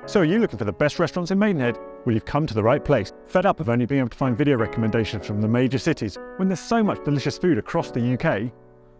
So are you looking for the best restaurants in Maidenhead? Well, you've come to the right place. Fed up of only being able to find video recommendations from the major cities when there's so much delicious food across the UK?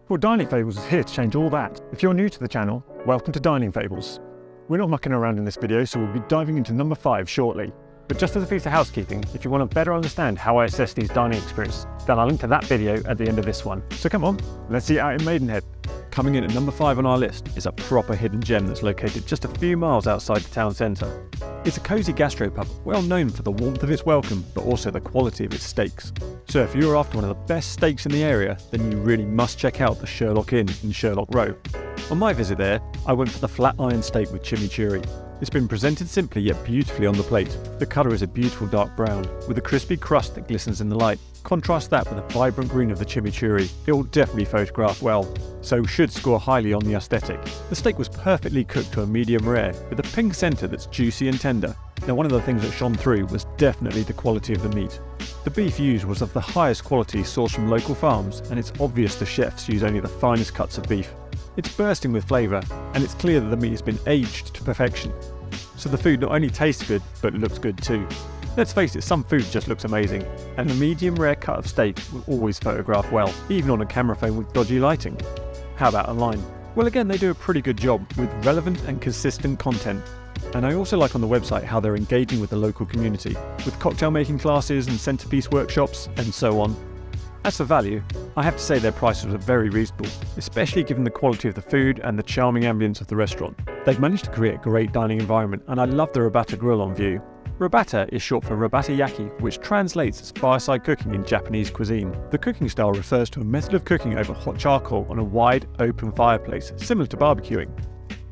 Well, Dining Fables is here to change all that. If you're new to the channel, welcome to Dining Fables. We're not mucking around in this video, so we'll be diving into number 5 shortly. But just as a piece of housekeeping, if you want to better understand how I assess these dining experiences, then I'll link to that video at the end of this one. So come on, let's see it out in Maidenhead. Coming in at number 5 on our list is a proper hidden gem that's located just a few miles outside the town centre. It's a cosy gastropub, well known for the warmth of its welcome, but also the quality of its steaks. So if you're after one of the best steaks in the area, then you really must check out the Sherlock Inn in Sherlock Row. On my visit there, I went for the flat iron steak with chimichurri. It's been presented simply yet beautifully on the plate. The colour is a beautiful dark brown, with a crispy crust that glistens in the light. Contrast that with the vibrant green of the chimichurri. It will definitely photograph well, so should score highly on the aesthetic. The steak was perfectly cooked to a medium rare, with a pink centre that's juicy and tender. Now, one of the things that shone through was definitely the quality of the meat. The beef used was of the highest quality sourced from local farms, and it's obvious the chefs use only the finest cuts of beef. It's bursting with flavour, and it's clear that the meat has been aged to perfection. So the food not only tastes good, but looks good too. Let's face it, some food just looks amazing, and a medium rare cut of steak will always photograph well, even on a camera phone with dodgy lighting. How about online? Well, again, they do a pretty good job with relevant and consistent content. And I also like on the website how they're engaging with the local community, with cocktail making classes and centrepiece workshops and so on. As for value, I have to say their prices are very reasonable, especially given the quality of the food and the charming ambience of the restaurant. They've managed to create a great dining environment, and I love the Robata grill on view. Robata is short for Robata Yaki, which translates as fireside cooking in Japanese cuisine. The cooking style refers to a method of cooking over hot charcoal on a wide, open fireplace, similar to barbecuing.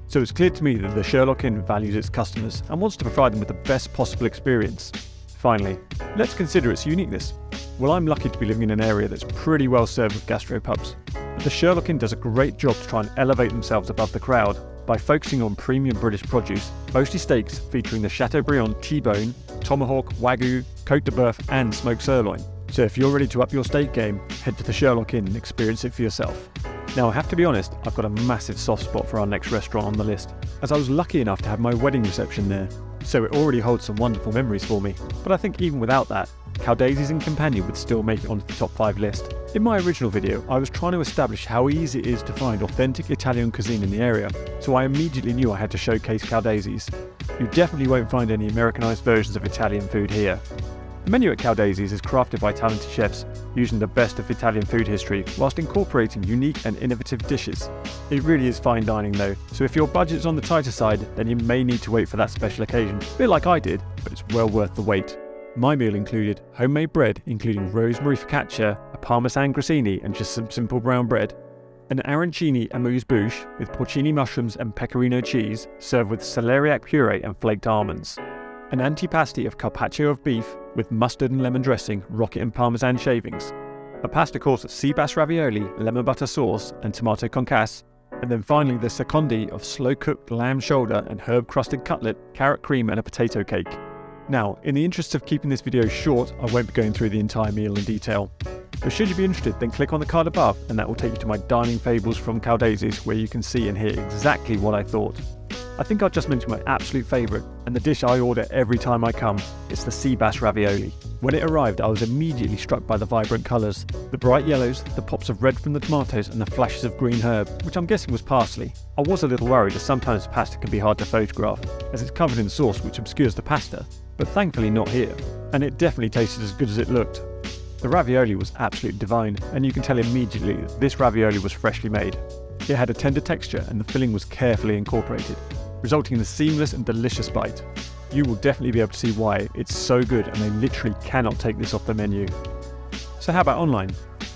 So it's clear to me that the Sherlock Inn values its customers and wants to provide them with the best possible experience. Finally, let's consider its uniqueness. Well, I'm lucky to be living in an area that's pretty well served with gastropubs. But the Sherlock Inn does a great job to try and elevate themselves above the crowd by focusing on premium British produce, mostly steaks featuring the Chateaubriand T-bone, tomahawk, wagyu, côte de boeuf and smoked sirloin. So if you're ready to up your steak game, head to the Sherlock Inn and experience it for yourself. Now, I have to be honest, I've got a massive soft spot for our next restaurant on the list, as I was lucky enough to have my wedding reception there, so it already holds some wonderful memories for me. But I think even without that, Caldesi's and Companion would still make it onto the top 5 list. In my original video, I was trying to establish how easy it is to find authentic Italian cuisine in the area, so I immediately knew I had to showcase Caldesi's. You definitely won't find any Americanized versions of Italian food here. The menu at Caldesi's is crafted by talented chefs, using the best of Italian food history whilst incorporating unique and innovative dishes. It really is fine dining though, so if your budget's on the tighter side, then you may need to wait for that special occasion, a bit like I did, but it's well worth the wait. My meal included homemade bread, including rosemary focaccia, a parmesan grissini and just some simple brown bread, an arancini amuse-bouche with porcini mushrooms and pecorino cheese, served with celeriac puree and flaked almonds, an antipasti of carpaccio of beef with mustard and lemon dressing, rocket and parmesan shavings, a pasta course of sea bass ravioli, lemon butter sauce and tomato concasse, and then finally the secondi of slow-cooked lamb shoulder and herb-crusted cutlet, carrot cream and a potato cake. Now, in the interest of keeping this video short, I won't be going through the entire meal in detail. But should you be interested, then click on the card above and that will take you to my Dining Fables from Caldesi's, where you can see and hear exactly what I thought. I think I'll just mention my absolute favourite, and the dish I order every time I come. It's the sea bass ravioli. When it arrived, I was immediately struck by the vibrant colours, the bright yellows, the pops of red from the tomatoes and the flashes of green herb, which I'm guessing was parsley. I was a little worried as sometimes pasta can be hard to photograph, as it's covered in sauce which obscures the pasta, but thankfully not here, and it definitely tasted as good as it looked. The ravioli was absolutely divine, and you can tell immediately that this ravioli was freshly made. It had a tender texture and the filling was carefully incorporated, resulting in a seamless and delicious bite. You will definitely be able to see why it's so good, and they literally cannot take this off the menu. So how about online?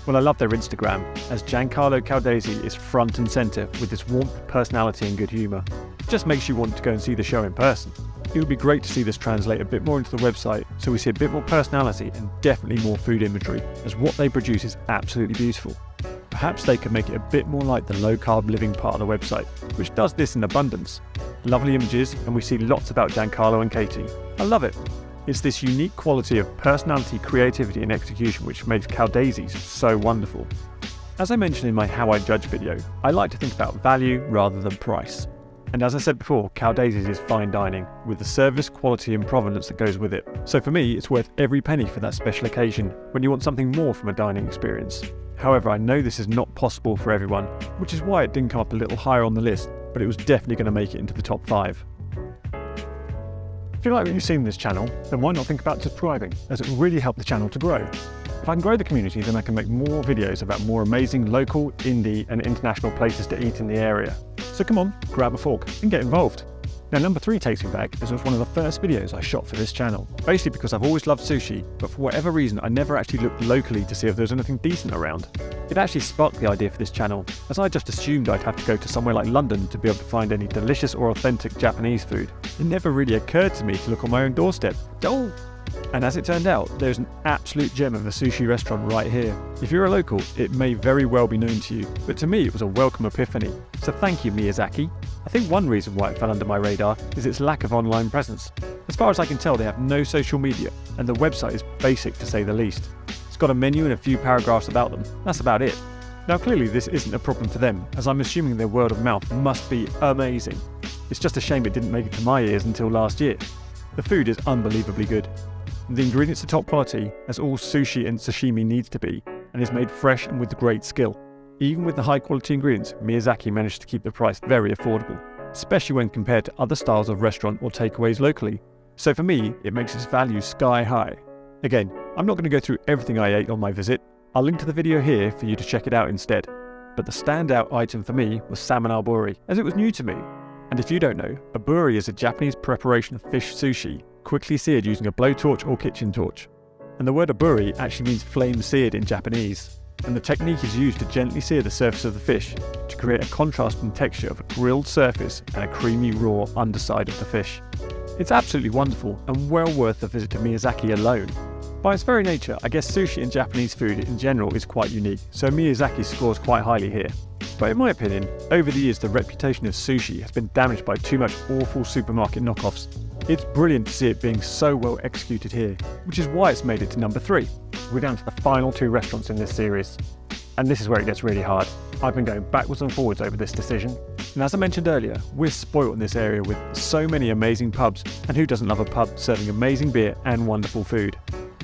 Well, I love their Instagram, as Giancarlo Caldesi is front and centre with his warmth, personality and good humour. It just makes you want to go and see the show in person. It would be great to see this translate a bit more into the website, so we see a bit more personality and definitely more food imagery, as what they produce is absolutely beautiful. Perhaps they could make it a bit more like the low-carb living part of the website, which does this in abundance. Lovely images, and we see lots about Giancarlo and Katie. I love it. It's this unique quality of personality, creativity and execution which made Caldesi's so wonderful. As I mentioned in my How I Judge video, I like to think about value rather than price. And as I said before, Caldaises is fine dining, with the service, quality and provenance that goes with it. So for me, it's worth every penny for that special occasion, when you want something more from a dining experience. However, I know this is not possible for everyone, which is why it didn't come up a little higher on the list, but it was definitely going to make it into the top 5. If you like what you've seen in this channel, then why not think about subscribing, as it will really help the channel to grow. If I can grow the community, then I can make more videos about more amazing local, indie and international places to eat in the area. So come on, grab a fork and get involved. Now number 3 takes me back, as it was one of the first videos I shot for this channel. Basically because I've always loved sushi, but for whatever reason I never actually looked locally to see if there was anything decent around. It actually sparked the idea for this channel, as I just assumed I'd have to go to somewhere like London to be able to find any delicious or authentic Japanese food. It never really occurred to me to look on my own doorstep. Don't! And as it turned out, there's an absolute gem of a sushi restaurant right here. If you're a local, it may very well be known to you, but to me it was a welcome epiphany. So thank you, Miyazaki. I think one reason why it fell under my radar is its lack of online presence. As far as I can tell, they have no social media, and the website is basic to say the least. It's got a menu and a few paragraphs about them. That's about it. Now clearly this isn't a problem for them, as I'm assuming their word of mouth must be amazing. It's just a shame it didn't make it to my ears until last year. The food is unbelievably good. The ingredients are top quality, as all sushi and sashimi needs to be, and is made fresh and with great skill. Even with the high quality ingredients, Miyazaki managed to keep the price very affordable, especially when compared to other styles of restaurant or takeaways locally. So for me, it makes its value sky high. Again, I'm not going to go through everything I ate on my visit. I'll link to the video here for you to check it out instead. But the standout item for me was salmon aburi, as it was new to me. And if you don't know, aburi is a Japanese preparation of fish sushi, quickly seared using a blowtorch or kitchen torch. And the word aburi actually means flame seared in Japanese. And the technique is used to gently sear the surface of the fish to create a contrasting texture of a grilled surface and a creamy raw underside of the fish. It's absolutely wonderful and well worth a visit to Miyazaki alone. By its very nature, I guess sushi and Japanese food in general is quite unique, so Miyazaki scores quite highly here. But in my opinion, over the years the reputation of sushi has been damaged by too much awful supermarket knockoffs. It's brilliant to see it being so well executed here, which is why it's made it to number 3. We're down to the final 2 restaurants in this series. And this is where it gets really hard. I've been going backwards and forwards over this decision. And as I mentioned earlier, we're spoilt in this area with so many amazing pubs, and who doesn't love a pub serving amazing beer and wonderful food?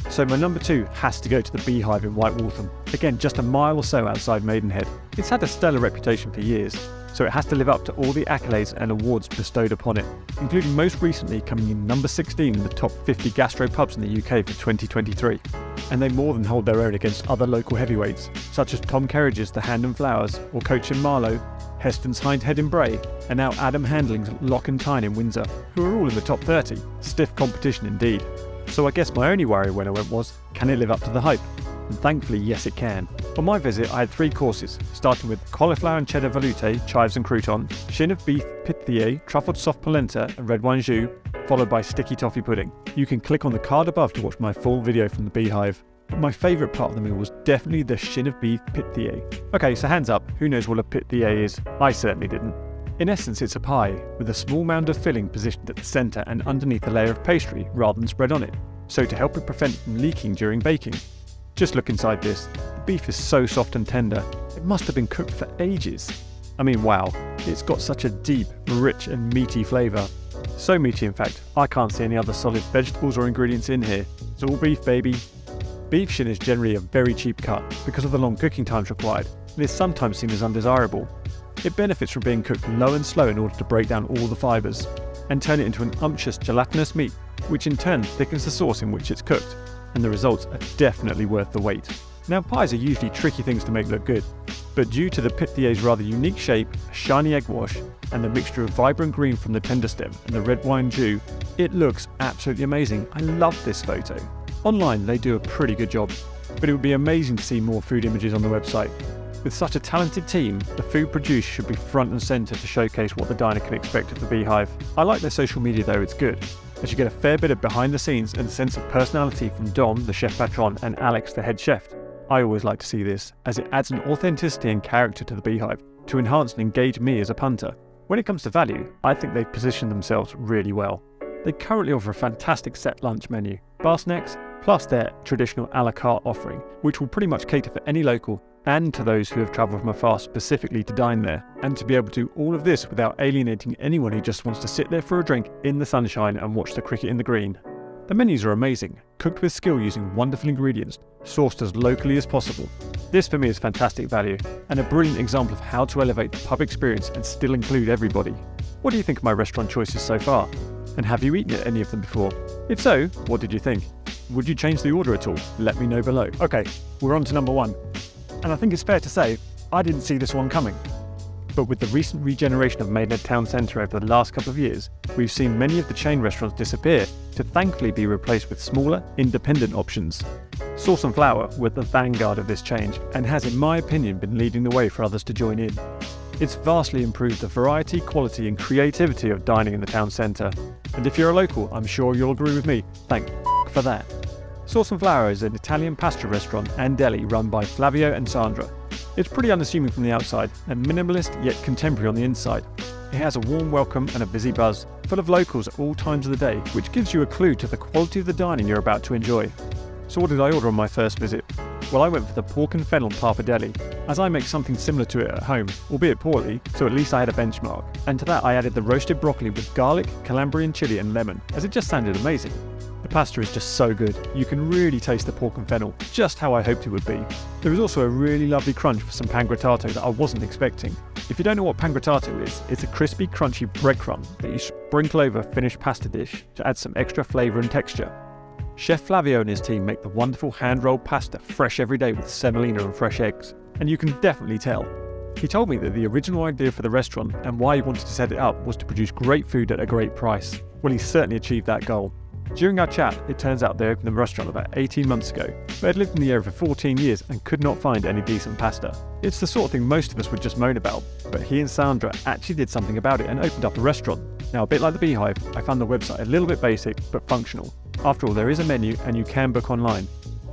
So my number 2 has to go to the Beehive in White Waltham, again just a mile or so outside Maidenhead. It's had a stellar reputation for years, so it has to live up to all the accolades and awards bestowed upon it, including most recently coming in number 16 in the top 50 gastropubs in the UK for 2023. And they more than hold their own against other local heavyweights, such as Tom Kerridge's The Hand and Flowers, or Coach in Marlow, Heston's Hindhead in Bray, and now Adam Handling's Lock and Tyne in Windsor, who are all in the top 30. Stiff competition indeed. So I guess my only worry when I went was, can it live up to the hype? And thankfully yes it can. On my visit I had 3 courses, starting with cauliflower and cheddar velouté, chives and crouton, shin of beef pithier, truffled soft polenta and red wine jus, followed by sticky toffee pudding. You can click on the card above to watch my full video from the Beehive. But my favourite part of the meal was definitely the shin of beef pithier. Okay, so hands up, who knows what a pithier is? I certainly didn't. In essence, it's a pie, with a small mound of filling positioned at the centre and underneath a layer of pastry rather than spread on it, so to help it prevent from leaking during baking. Just look inside this. The beef is so soft and tender, it must have been cooked for ages. I mean wow, it's got such a deep, rich and meaty flavour. So meaty in fact, I can't see any other solid vegetables or ingredients in here. It's all beef baby. Beef shin is generally a very cheap cut because of the long cooking times required, and is sometimes seen as undesirable. It benefits from being cooked low and slow in order to break down all the fibres, and turn it into an unctuous gelatinous meat, which in turn thickens the sauce in which it's cooked, and the results are definitely worth the wait. Now pies are usually tricky things to make look good, but due to the pithier's rather unique shape, a shiny egg wash, and the mixture of vibrant green from the tender stem and the red wine jus, it looks absolutely amazing. I love this photo. Online they do a pretty good job, but it would be amazing to see more food images on the website. With such a talented team, the food produced should be front and centre to showcase what the diner can expect of the Beehive. I like their social media though, it's good, as you get a fair bit of behind the scenes and a sense of personality from Dom, the chef patron, and Alex, the head chef. I always like to see this, as it adds an authenticity and character to the Beehive to enhance and engage me as a punter. When it comes to value, I think they've positioned themselves really well. They currently offer a fantastic set lunch menu, bar snacks, plus their traditional a la carte offering, which will pretty much cater for any local and to those who have travelled from afar specifically to dine there, and to be able to do all of this without alienating anyone who just wants to sit there for a drink in the sunshine and watch the cricket in the green. The menus are amazing, cooked with skill using wonderful ingredients, sourced as locally as possible. This for me is fantastic value, and a brilliant example of how to elevate the pub experience and still include everybody. What do you think of my restaurant choices so far? And have you eaten at any of them before? If so, what did you think? Would you change the order at all? Let me know below. Okay, we're on to number 1. And I think it's fair to say, I didn't see this one coming. But with the recent regeneration of Maidenhead Town Centre over the last couple of years, we've seen many of the chain restaurants disappear to thankfully be replaced with smaller, independent options. Sauce and Flower were the vanguard of this change and has, in my opinion, been leading the way for others to join in. It's vastly improved the variety, quality and creativity of dining in the town centre. And if you're a local, I'm sure you'll agree with me, thank for that. Sauce and Flower is an Italian pasta restaurant and deli run by Flavio and Sandra. It's pretty unassuming from the outside and minimalist yet contemporary on the inside. It has a warm welcome and a busy buzz, full of locals at all times of the day, which gives you a clue to the quality of the dining you're about to enjoy. So what did I order on my first visit? Well, I went for the pork and fennel pappardelle, as I make something similar to it at home, albeit poorly, so at least I had a benchmark. And to that I added the roasted broccoli with garlic, Calabrian chilli and lemon, as it just sounded amazing. The pasta is just so good, you can really taste the pork and fennel, just how I hoped it would be. There was also a really lovely crunch for some pangrattato that I wasn't expecting. If you don't know what pangrattato is, it's a crispy, crunchy breadcrumb that you sprinkle over a finished pasta dish to add some extra flavour and texture. Chef Flavio and his team make the wonderful hand-rolled pasta fresh every day with semolina and fresh eggs, and you can definitely tell. He told me that the original idea for the restaurant and why he wanted to set it up was to produce great food at a great price. Well, he certainly achieved that goal. During our chat, it turns out they opened the restaurant about 18 months ago, but had lived in the area for 14 years and could not find any decent pasta. It's the sort of thing most of us would just moan about, but he and Sandra actually did something about it and opened up a restaurant. Now, a bit like the Beehive, I found the website a little bit basic but functional. After all, there is a menu and you can book online,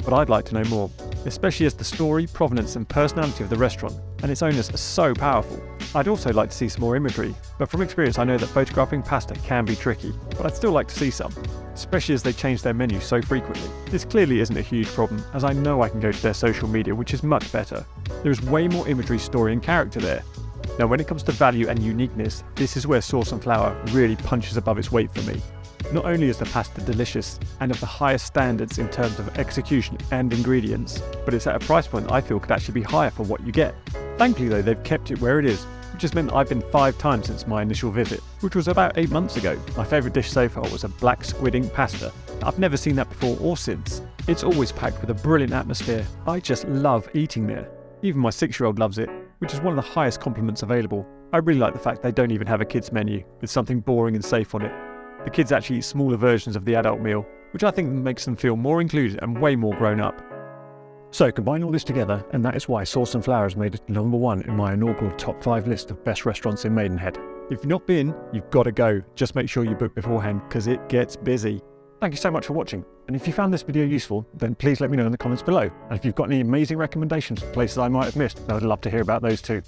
but I'd like to know more, especially as the story, provenance and personality of the restaurant and its owners are so powerful. I'd also like to see some more imagery, but from experience I know that photographing pasta can be tricky, but I'd still like to see some, especially as they change their menu so frequently. This clearly isn't a huge problem, as I know I can go to their social media, which is much better. There is way more imagery, story and character there. Now when it comes to value and uniqueness, this is where Sauce and Flower really punches above its weight for me. Not only is the pasta delicious and of the highest standards in terms of execution and ingredients, but it's at a price point I feel could actually be higher for what you get. Thankfully though, they've kept it where it is, which has meant I've been 5 times since my initial visit, which was about 8 months ago. My favourite dish so far was a black squid ink pasta. I've never seen that before or since. It's always packed with a brilliant atmosphere. I just love eating there. Even my 6-year-old loves it, which is one of the highest compliments available. I really like the fact they don't even have a kids menu, with something boring and safe on it. The kids actually eat smaller versions of the adult meal, which I think makes them feel more included and way more grown up. So combine all this together, and that is why Sauce and Flower has made it number 1 in my inaugural top 5 list of best restaurants in Maidenhead. If you've not been, you've got to go. Just make sure you book beforehand, because it gets busy. Thank you so much for watching, and if you found this video useful, then please let me know in the comments below. And if you've got any amazing recommendations for places I might have missed, then I'd love to hear about those too.